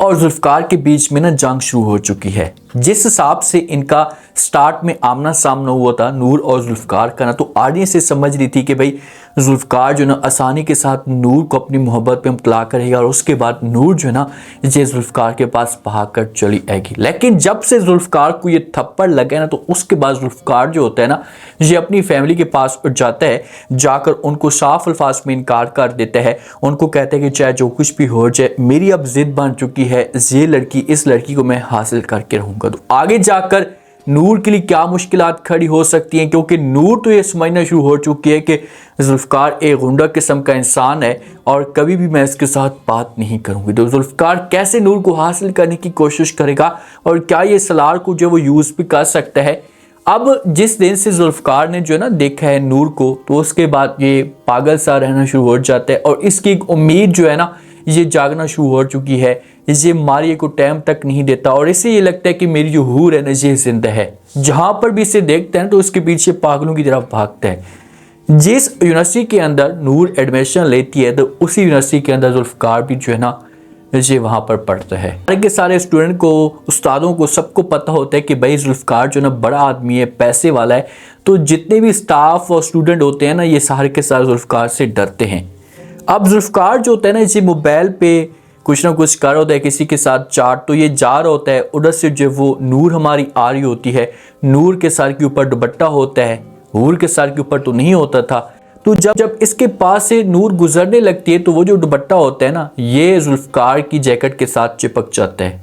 और जुल्फकार के बीच में ना जंग शुरू हो चुकी है। जिस हिसाब से इनका स्टार्ट में आमना सामना हुआ था नूर और जुल्फकार का ना, तो ऑडियंस ये समझ रही थी कि भाई जुल्फकार जो ना आसानी के साथ नूर को अपनी मोहब्बत पे मुतला करेगा और उसके बाद नूर जो है ना ये जुल्फकार के पास भाग कर चली आएगी। लेकिन जब से जुल्फकार को ये थप्पड़ लगे ना, तो उसके बाद जुल्फकार जो होता है ना ये अपनी फैमिली के पास जाता है, जाकर उनको साफ अल्फाज में इनकार कर देता है। उनको कहते हैं कि चाहे जो कुछ भी हो जाए, मेरी अब जिद बन चुकी है, ये लड़की, इस लड़की को मैं हासिल करके रहूंगा। तो आगे जाकर नूर के लिए क्या मुश्किलात खड़ी हो सकती हैं, क्योंकि नूर तो ये समझना शुरू हो चुकी है कि जुल्फकार एक गुंडा किस्म का इंसान है और कभी भी मैं इसके साथ बात नहीं करूंगी। तो जुल्फकार कैसे नूर को हासिल करने की कोशिश करेगा और क्या ये सलार को जो वो यूज़ भी कर सकता है। अब जिस दिन से जुल्फकार ने जो है ना देखा है नूर को, तो उसके बाद ये पागल सा रहना शुरू हो जाता है और इसकी एक उम्मीद जो है ना ये जागना शुरू हो चुकी है। ये मारिया को टाइम तक नहीं देता और इसे ये लगता है कि मेरी जो हूर है ना ये जिंदा है। जहां पर भी इसे देखते हैं तो उसके पीछे पागलों की तरफ भागता है। जिस यूनिवर्सिटी के अंदर नूर एडमिशन लेती है तो उसी यूनिवर्सिटी के अंदर जुल्फकार भी जो है ना ये वहाँ पर पढ़ता है। सारे के सारे स्टूडेंट को, उस्तादों को, सबको पता होता है कि भाई जुल्फकार जो ना बड़ा आदमी है, पैसे वाला है। तो जितने भी स्टाफ और स्टूडेंट होते हैं ना ये सारे के सारे जुल्फकार से डरते हैं। अब जुल्फकार जो होता है ना इसे मोबाइल पे कुछ ना कुछ कर होता है किसी के साथ चाट, तो ये जा रहा होता है उधर से जो वो नूर हमारी आ रही होती है। नूर के सर के ऊपर दुपट्टा होता है, हूर के सर के ऊपर तो नहीं होता था। तो जब इसके पास से नूर गुजरने लगती है तो वो जो दुपट्टा होता है ना ये जुल्फकार की जैकेट के साथ चिपक जाता है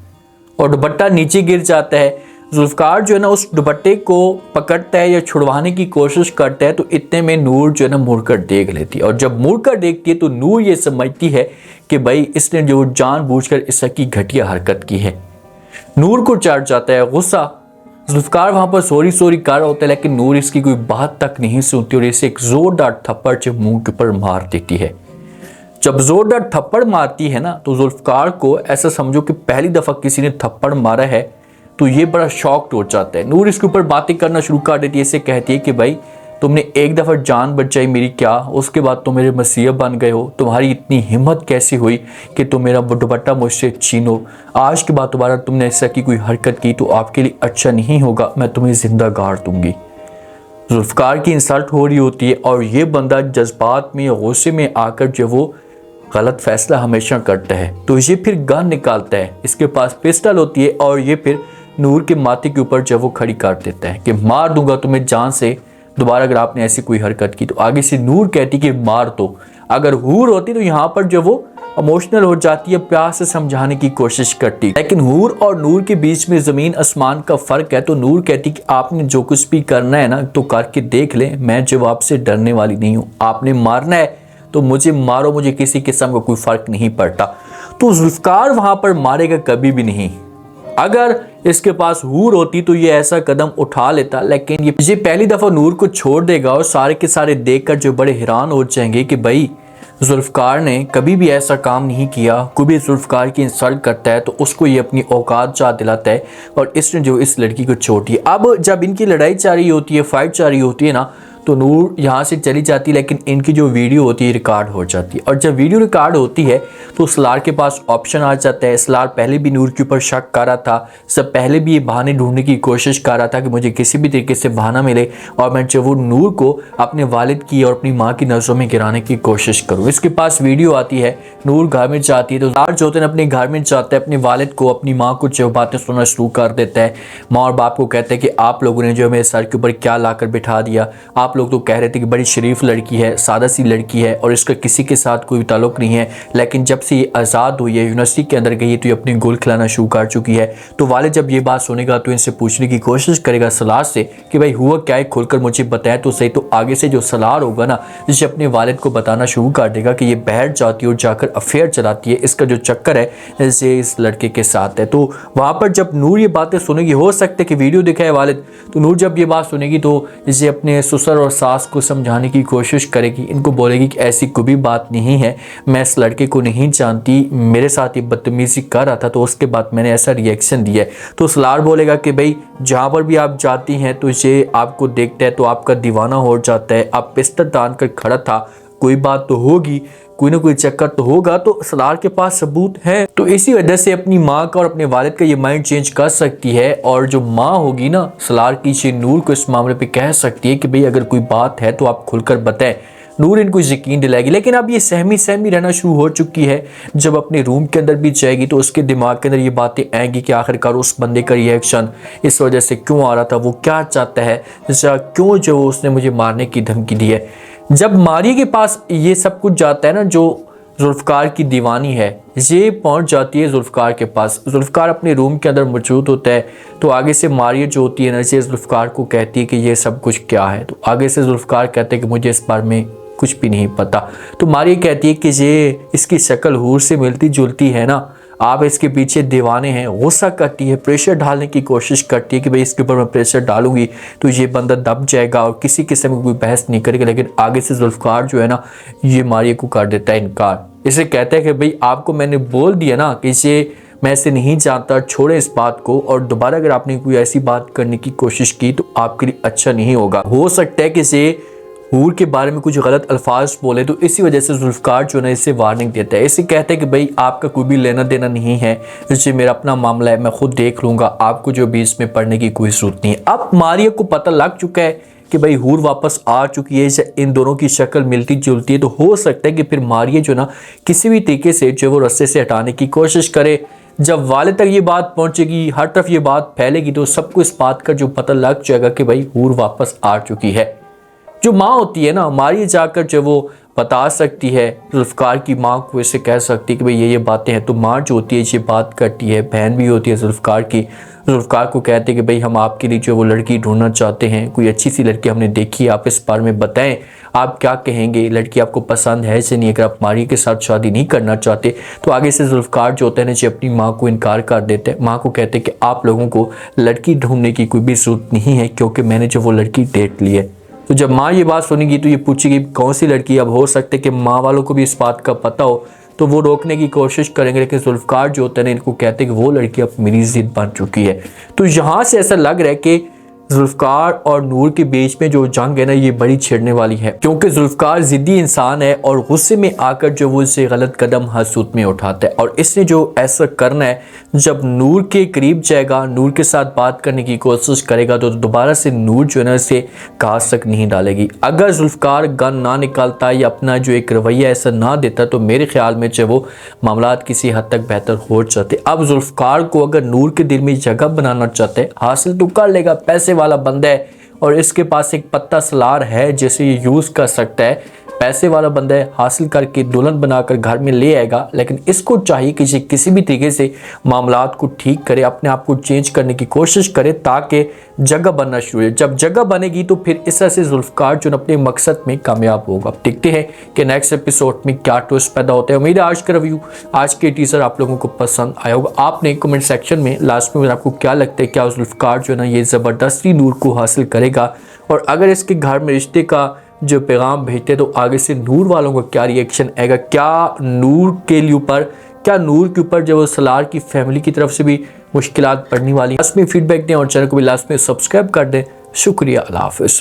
और दुपट्टा नीचे गिर जाता है। जुल्फकार जो है ना उस दुपट्टे को पकड़ता है या छुड़वाने की कोशिश करता है, तो इतने में नूर जो है ना मुड़कर देख लेती है और जब मुड़कर देखती है तो नूर ये समझती है कि भाई इसने जो जानबूझकर इसकी घटिया हरकत की है। नूर को चढ़ जाता है गुस्सा। जुल्फकार वहां पर सॉरी सॉरी कर होता है लेकिन नूर इसकी कोई बात तक नहीं सुनती और इसे एक जोरदार थप्पड़ जो मुंह के ऊपर मार देती है। जब जोरदार थप्पड़ मारती है ना तो जुल्फकार को ऐसा समझो कि पहली दफा किसी ने थप्पड़ मारा है, तो ये बड़ा शॉक्ड हो जाता है। नूर इसके ऊपर बातें करना शुरू कर देती है, इसे कहती है कि भाई तुमने एक दफ़ा जान बचाई मेरी, क्या उसके बाद तुम मेरे मसीहा बन गए हो? तुम्हारी इतनी हिम्मत कैसी हुई कि तुम मेरा दुपट्टा मुझसे छीनो? आज के बाद दोबारा तुमने ऐसा की कोई हरकत की तो आपके लिए अच्छा नहीं होगा, मैं तुम्हें जिंदा गाड़ दूंगी। जुल्फकार की इंसल्ट हो रही होती है और ये बंदा जज्बात में या गुस्से में आकर जो वो गलत फैसला हमेशा करता है, तो ये फिर गन निकालता है। इसके पास पिस्टल होती है और ये फिर नूर के माथे के ऊपर जब वो खड़ी कर देता है कि मार दूंगा तुम्हें जान से, दोबारा अगर आपने ऐसी कोई हरकत की। तो आगे से नूर कहती कि मार दो। अगर हूर होती तो यहाँ पर जो वो इमोशनल हो जाती है, प्यार से समझाने की कोशिश करती, लेकिन हूर और नूर के बीच में जमीन आसमान का फर्क है। तो नूर कहती कि आपने जो कुछ भी करना है ना तो करके देख ले, मैं जब आपसे डरने वाली नहीं हूँ। आपने मारना है तो मुझे मारो, मुझे किसी किस्म का कोई फर्क नहीं पड़ता। तो जुल्फकार वहां पर मारेगा कभी भी नहीं। अगर इसके पास हूर होती तो ये ऐसा कदम उठा लेता, लेकिन ये पहली दफा नूर को छोड़ देगा और सारे के सारे देखकर जो बड़े हैरान हो जाएंगे कि भाई जुल्फकार ने कभी भी ऐसा काम नहीं किया। कोई भी जुल्फकार की इंसल्ट करता है तो उसको ये अपनी औकात याद दिलाता है और इसने जो इस लड़की को छोड़ दिया। अब जब इनकी लड़ाई चल रही होती है, फाइट चल रही होती है ना, तो नूर यहाँ से चली जाती है, लेकिन इनकी जो वीडियो होती है रिकॉर्ड हो जाती है। और जब वीडियो रिकॉर्ड होती है तो सलार के पास ऑप्शन आ जाता है। सलार पहले भी नूर के ऊपर शक कर रहा था, सब पहले भी ये बहाने ढूंढने की कोशिश कर रहा था कि मुझे किसी भी तरीके से बहाना मिले और मैं जब वो नूर को अपने वालिद की और अपनी माँ की नज़रों में गिराने की कोशिश करूँ। इसके पास वीडियो आती है, नूर घर में जाती है तो सलार जो होते हैं अपने घर में जाता है, अपने वालिद को, अपनी माँ को जो बातें सुनना शुरू कर देता है। माँ और बाप को कहते हैं कि आप लोगों ने जो मेरे सर के ऊपर क्या ला कर बिठा दिया। आप लोग तो कह रहे थे कि बड़ी शरीफ लड़की है, सादा सी लड़की है और इसका किसी के साथ कोई ताल्लुक नहीं है, लेकिन जब से ये आज़ाद हुई है, यूनिवर्सिटी के अंदर गई है, तो ये अपनी गोल खिलाना शुरू कर चुकी है। तो वालिद जब ये बात सुनेगा तो इनसे पूछने की कोशिश करेगा सलार से कि भाई हुआ क्या है, खुलकर मुझे बताया तो सही। तो आगे से जो सलार होगा ना जिसे अपने वालिद को बताना शुरू कर देगा कि ये बैठ जाती है और जाकर अफेयर चलाती है, इसका जो चक्कर है इसे इस लड़के के साथ है। तो वहाँ पर जब नूर ये बातें सुनेगी, हो सकता है कि वीडियो दिखाए वालिद, तो नूर जब ये बात सुनेगी तो इसे अपने ससुर और सास को समझाने की कोशिश करेगी। इनको बोलेगी कि ऐसी कोई भी बात नहीं है, मैं इस लड़के को नहीं जानती, मेरे साथ ये बदतमीजी कर रहा था तो उसके बाद मैंने ऐसा रिएक्शन दिया है। तो सलार बोलेगा कि भाई जहाँ पर भी आप जाती हैं तो ये आपको देखता है तो आपका दीवाना हो जाता है। आप पिस्टल तान कर खड़ा था, कोई बात तो होगी, कोई ना कोई चक्कर तो होगा, तो सलार के पास सबूत है। तो इसी वजह से अपनी माँ का और अपने वालिद का ये माइंड चेंज कर सकती है, और जो माँ होगी ना सलार की, ये नूर को इस मामले पे कह सकती है कि भाई अगर कोई बात है तो आप खुलकर बताएं। नूर इनको यकीन दिलाएगी। लेकिन अब ये सहमी सहमी रहना शुरू हो चुकी है। जब अपने रूम के अंदर भी जाएगी तो उसके दिमाग के अंदर ये बातें आएंगी कि आखिरकार उस बंदे का रिएक्शन इस वजह से क्यों आ रहा था, वो क्या चाहता है, क्यों जो उसने मुझे मारने की धमकी दी है। जब मारिया के पास ये सब कुछ जाता है ना, जो जुल्फ़कार की दीवानी है ये पहुंच जाती है जुल्फ़कार के पास। जुल्फ़कार अपने रूम के अंदर मौजूद होता है, तो आगे से मारिया जो होती है ना, ये जुल्फ़कार को कहती है कि ये सब कुछ क्या है। तो आगे से जुल्फ़कार कहते हैं कि मुझे इस बारे में कुछ भी नहीं पता। तो मारिया कहती है कि ये इसकी शक्ल हूर से मिलती जुलती है ना, आप इसके पीछे दीवाने हैं। गुस्सा करती है, प्रेशर डालने की कोशिश करती है कि भाई इसके ऊपर मैं प्रेशर डालूंगी तो ये बंदा दब जाएगा और किसी किस्म की कोई बहस नहीं करेगा। लेकिन आगे से जुल्फ़कार जो है ना, ये मारिया को कर देता है इनकार। इसे कहता है कि भाई आपको मैंने बोल दिया ना कि इसे मैं इसे नहीं जानता, छोड़े इस बात को, और दोबारा अगर आपने कोई ऐसी बात करने की कोशिश की तो आपके लिए अच्छा नहीं होगा। हो सकता है कि इसे हूर के बारे में कुछ गलत अल्फाज बोले, तो इसी वजह से जुल्फ़कार जो है इसे वार्निंग देता है। इसे कहते हैं कि भाई आपका कोई भी लेना देना नहीं है, इससे मेरा अपना मामला है, मैं खुद देख लूँगा, आपको जो भी इसमें पढ़ने की कोई ज़रूरत नहीं है। अब मारिया को पता लग चुका है कि भाई हूर वापस आ चुकी है, इन दोनों की शक्ल मिलती जुलती है, तो हो सकता है कि फिर मारिया जो ना किसी भी तरीके से जो वो रास्ते से हटाने की कोशिश करे। जब वाले तक ये बात पहुंचेगी, हर तरफ ये बात फैलेगी, तो सबको इस बात का जो पता लग जाएगा कि भाई हूर वापस आ चुकी है। जो माँ होती है ना, मारिया जाकर जो वो बता सकती है जुल्फ़कार की माँ को, इसे कह सकती है कि भाई ये बातें हैं। तो माँ जो होती है ये बात करती है, बहन भी होती है जुल्फ़कार की। जुल्फ़कार को कहते हैं कि भाई हम आपके लिए जो वो लड़की ढूंढना चाहते हैं, कोई अच्छी सी लड़की हमने देखी है, आप इस बारे में बताएं, आप क्या कहेंगे, लड़की आपको पसंद है से नहीं, अगर आप मारिया के साथ शादी नहीं करना चाहते। तो आगे से जुल्फ़कार जो होता है ना, जो अपनी माँ को इनकार कर देते हैं। माँ को कहते हैं कि आप लोगों को लड़की ढूंढने की कोई भी ज़रूरत नहीं है, क्योंकि मैंने जो वो लड़की देख ली है। तो जब माँ ये बात सुनेगी तो ये पूछेगी कौन सी लड़की। अब हो सकता है कि माँ वालों को भी इस बात का पता हो, तो वो रोकने की कोशिश करेंगे। लेकिन जुल्फ़कार जो होता है ना, इनको कहते हैं कि वो लड़की अब मेरी जिद बन चुकी है। तो यहाँ से ऐसा लग रहा है कि जुल्फ़कार और नूर के बीच में जो जंग है ना, ये बड़ी छिड़ने वाली है, क्योंकि जुल्फ़कार ज़िद्दी इंसान है और गुस्से में आकर जो वो इसे गलत कदम हसूत में उठाता है। और इसने जो ऐसा करना है, जब नूर के करीब जाएगा, नूर के साथ बात करने की कोशिश करेगा, तो दोबारा से नूर जो है ना इसे घास तक नहीं डालेगी। अगर जुल्फ़कार गन ना निकालता या अपना जो एक रवैया ऐसा ना देता, तो मेरे ख्याल में जो वो मामलात किसी हद तक बेहतर हो जाते। अब जुल्फ़कार को अगर नूर के दिल में जगह बनाना चाहते हैं, हासिल तो कर लेगा, पैसे वाला बंदा है और इसके पास एक पत्ता सलार है जिसे ये यूज़ कर सकता है। पैसे वाला बंदा है, हासिल करके दुल्हन बनाकर घर में ले आएगा। लेकिन इसको चाहिए कि ये किसी भी तरीके से मामलात को ठीक करे, अपने आप को चेंज करने की कोशिश करे, ताकि जगह बनना शुरू हो। जब जगह बनेगी तो फिर इस तरह से जुल्फ़कार जो अपने मकसद में कामयाब होगा। देखते हैं कि नेक्स्ट एपिसोड में क्या ट्विस्ट पैदा होता है। उम्मीद है आज का रिव्यू, आज के टीजर आप लोगों को पसंद आया होगा। आपने कमेंट सेक्शन में लास्ट में आपको क्या लगता है, क्या जुल्फ़कार जो है ना ये ज़बरदस्ती नूर को हासिल करेगा, और अगर इसके घर में रिश्ते का जो पैगाम भेजते तो आगे से नूर वालों का क्या रिएक्शन आएगा। क्या नूर के ऊपर जो सलार की फैमिली की तरफ से भी मुश्किलात पड़ने वाली। लास्ट में फीडबैक दें और चैनल को भी लास्ट में सब्सक्राइब कर दें। शुक्रिया, अल्लाह हाफ़िज़।